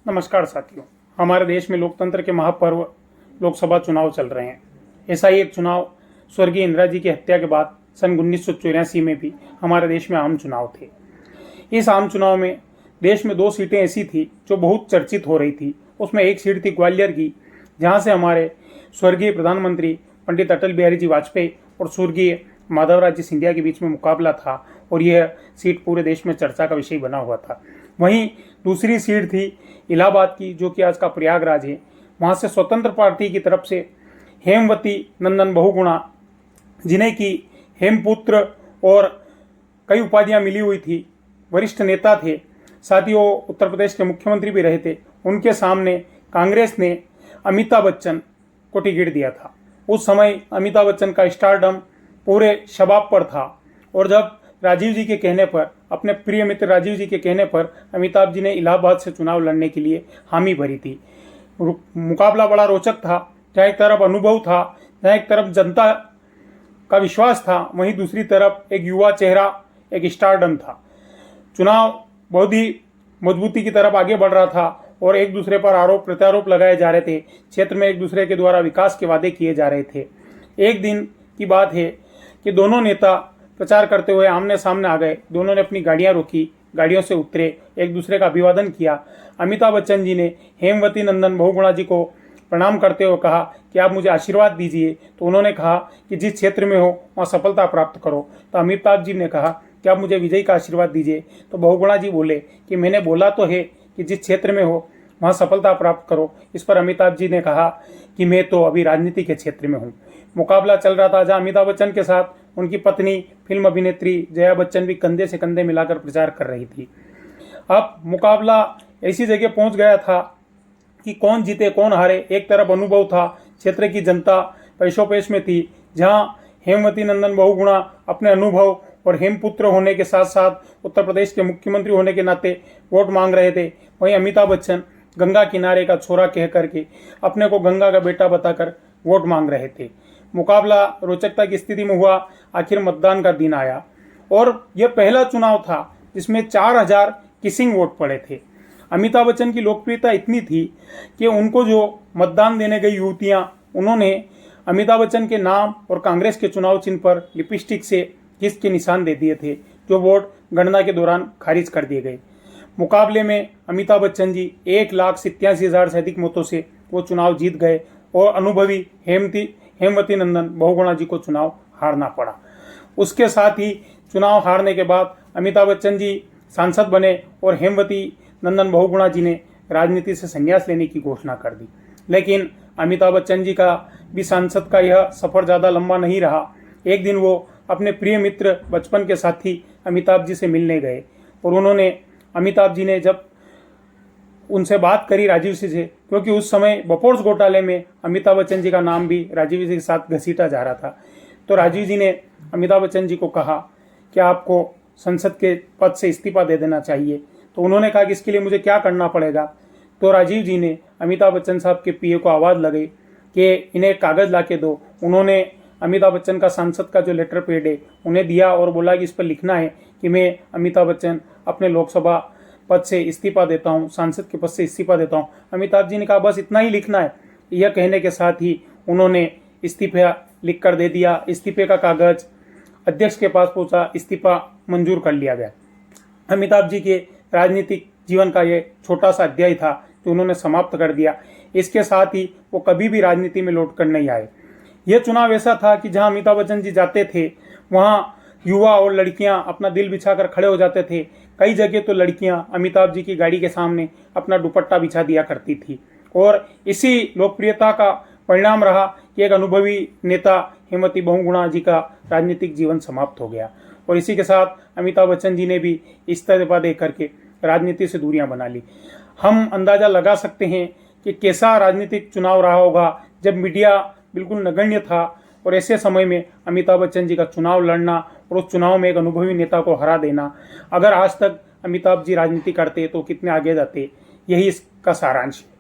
नमस्कार साथियों। हमारे देश में लोकतंत्र के महापर्व लोकसभा चुनाव चल रहे हैं। ऐसा ही एक चुनाव स्वर्गीय इंदिरा जी की हत्या के बाद सन 1984 में भी हमारे देश में आम चुनाव थे। इस आम चुनाव में देश में 2 सीटें ऐसी थी जो बहुत चर्चित हो रही थी। उसमें एक सीट थी ग्वालियर की, जहां से हमारे स्वर्गीय प्रधानमंत्री पंडित अटल बिहारी जी वाजपेयी और स्वर्गीय माधवराज जी सिंधिया के बीच में मुकाबला था और यह सीट पूरे देश में चर्चा का विषय बना हुआ था। वहीं दूसरी सीट थी इलाहाबाद की, जो कि आज का प्रयागराज है। वहां से स्वतंत्र पार्टी की तरफ से हेमवती नंदन बहुगुणा, जिन्हें की हेमपुत्र और कई उपाधियां मिली हुई थी, वरिष्ठ नेता थे, साथ ही वो उत्तर प्रदेश के मुख्यमंत्री भी रहे थे, उनके सामने कांग्रेस ने अमिताभ बच्चन को टिकट दिया था। उस समय अमिताभ बच्चन का स्टारडम पूरे शबाब पर था और जब राजीव जी के कहने पर, अपने प्रिय मित्र राजीव जी के कहने पर अमिताभ जी ने इलाहाबाद से चुनाव लड़ने के लिए हामी भरी थी। मुकाबला बड़ा रोचक था। जहाँ एक तरफ अनुभव था, जहाँ एक तरफ जनता का विश्वास था, वहीं दूसरी तरफ एक युवा चेहरा, एक स्टारडम था। चुनाव बहुत ही मजबूती की तरफ आगे बढ़ रहा था और एक दूसरे पर आरोप प्रत्यारोप लगाए जा रहे थे। क्षेत्र में एक दूसरे के द्वारा विकास के वादे किए जा रहे थे। एक दिन की बात है कि दोनों नेता प्रचार करते हुए आमने सामने आ गए। दोनों ने अपनी गाड़ियां रोकी, गाड़ियों से उतरे, एक दूसरे का अभिवादन किया। अमिताभ बच्चन जी ने हेमवती नंदन बहुगुणा जी को प्रणाम करते हुए कहा कि आप मुझे आशीर्वाद दीजिए। तो उन्होंने कहा कि जिस क्षेत्र में हो वहाँ सफलता प्राप्त करो। तो अमिताभ जी ने कहा कि आप मुझे विजय का आशीर्वाद दीजिए। तो बहुगुणा जी बोले कि मैंने बोला तो है कि जिस क्षेत्र में हो वहाँ सफलता प्राप्त करो। इस पर अमिताभ जी ने कहा कि मैं तो अभी राजनीति के क्षेत्र में हूँ। मुकाबला चल रहा था, जहाँ अमिताभ बच्चन के साथ उनकी पत्नी फिल्म अभिनेत्री जया बच्चन भी कंधे से कंधे मिलाकर प्रचार कर रही थी। अब मुकाबला ऐसी जगह पहुंच गया था कि कौन जीते कौन हारे। एक तरफ अनुभव था, क्षेत्र की जनता पैशोपेश में थी, जहां हेमवती नंदन बहुगुणा अपने अनुभव और हेमपुत्र होने के साथ साथ उत्तर प्रदेश के मुख्यमंत्री होने के नाते वोट मांग रहे थे। वहीं अमिताभ बच्चन गंगा किनारे का छोरा कह करके अपने को गंगा का बेटा बताकर वोट मांग रहे थे। मुकाबला रोचकता की स्थिति में हुआ। आखिर मतदान का दिन आया और यह पहला चुनाव था जिसमें 4000 किसिंग वोट पड़े थे। अमिताभ बच्चन की लोकप्रियता इतनी थी कि उनको जो मतदान देने गई युवतियां, उन्होंने अमिताभ बच्चन के नाम और कांग्रेस के चुनाव चिन्ह पर लिपस्टिक से किस के निशान दे दिए थे, जो वोट गणना के दौरान खारिज कर दिए गए। मुकाबले में अमिताभ बच्चन जी 1,87,000 से अधिक मतों से वो चुनाव जीत गए और अनुभवी हेमवती नंदन बहुगुणा जी को चुनाव हारना पड़ा। उसके साथ ही चुनाव हारने के बाद अमिताभ बच्चन जी सांसद बने और हेमवती नंदन बहुगुणा जी ने राजनीति से संन्यास लेने की घोषणा कर दी। लेकिन अमिताभ बच्चन जी का भी सांसद का यह सफर ज़्यादा लंबा नहीं रहा। एक दिन वो अपने प्रिय मित्र बचपन के साथी अमिताभ जी से मिलने गए और उन्होंने, अमिताभ जी ने जब उनसे बात करी राजीव जी से, क्योंकि उस समय बफोर्स घोटाले में अमिताभ बच्चन जी का नाम भी राजीव जी के साथ घसीटा जा रहा था। तो राजीव जी ने अमिताभ बच्चन जी को कहा कि आपको संसद के पद से इस्तीफा दे देना चाहिए। तो उन्होंने कहा कि इसके लिए मुझे क्या करना पड़ेगा। तो राजीव जी ने अमिताभ बच्चन साहब के पीए को आवाज़ लगाई कि इन्हें कागज़ ला के दो। उन्होंने अमिताभ बच्चन का सांसद का जो लेटर पैड है उन्हें दिया और बोला कि इस पर लिखना है कि मैं अमिताभ बच्चन अपने लोकसभा पद से इस्तीफा देता हूं, सांसद के पद से इस्तीफा देता हूं। अमिताभ जी ने कहा बस इतना ही लिखना है। यह कहने के साथ ही उन्होंने इस्तीफा लिख कर दे दिया। इस्तीफे का कागज अध्यक्ष के पास पहुंचा, इस्तीफा मंजूर कर लिया गया। अमिताभ जी के राजनीतिक जीवन का ये छोटा सा अध्याय था जो उन्होंने समाप्त कर दिया। इसके साथ ही वो कभी भी राजनीति में लौट कर नहीं आए। यह चुनाव ऐसा था कि जहां अमिताभ बच्चन जी जाते थे वहां युवा और लड़कियां अपना दिल बिछाकर खड़े हो जाते थे। कई जगह तो लड़कियां अमिताभ जी की गाड़ी के सामने अपना दुपट्टा बिछा दिया करती थी और इसी लोकप्रियता का परिणाम रहा कि एक अनुभवी नेता हेमवती बहुगुणा जी का राजनीतिक जीवन समाप्त हो गया और इसी के साथ अमिताभ बच्चन जी ने भी इस्तीफा दे करके राजनीति से दूरियां बना ली। हम अंदाजा लगा सकते हैं कि कैसा राजनीतिक चुनाव रहा होगा जब मीडिया बिल्कुल नगण्य था और ऐसे समय में अमिताभ बच्चन जी का चुनाव लड़ना और उस चुनाव में एक अनुभवी नेता को हरा देना। अगर आज तक अमिताभ जी राजनीति करते तो कितने आगे जाते, यही इसका सारांश है।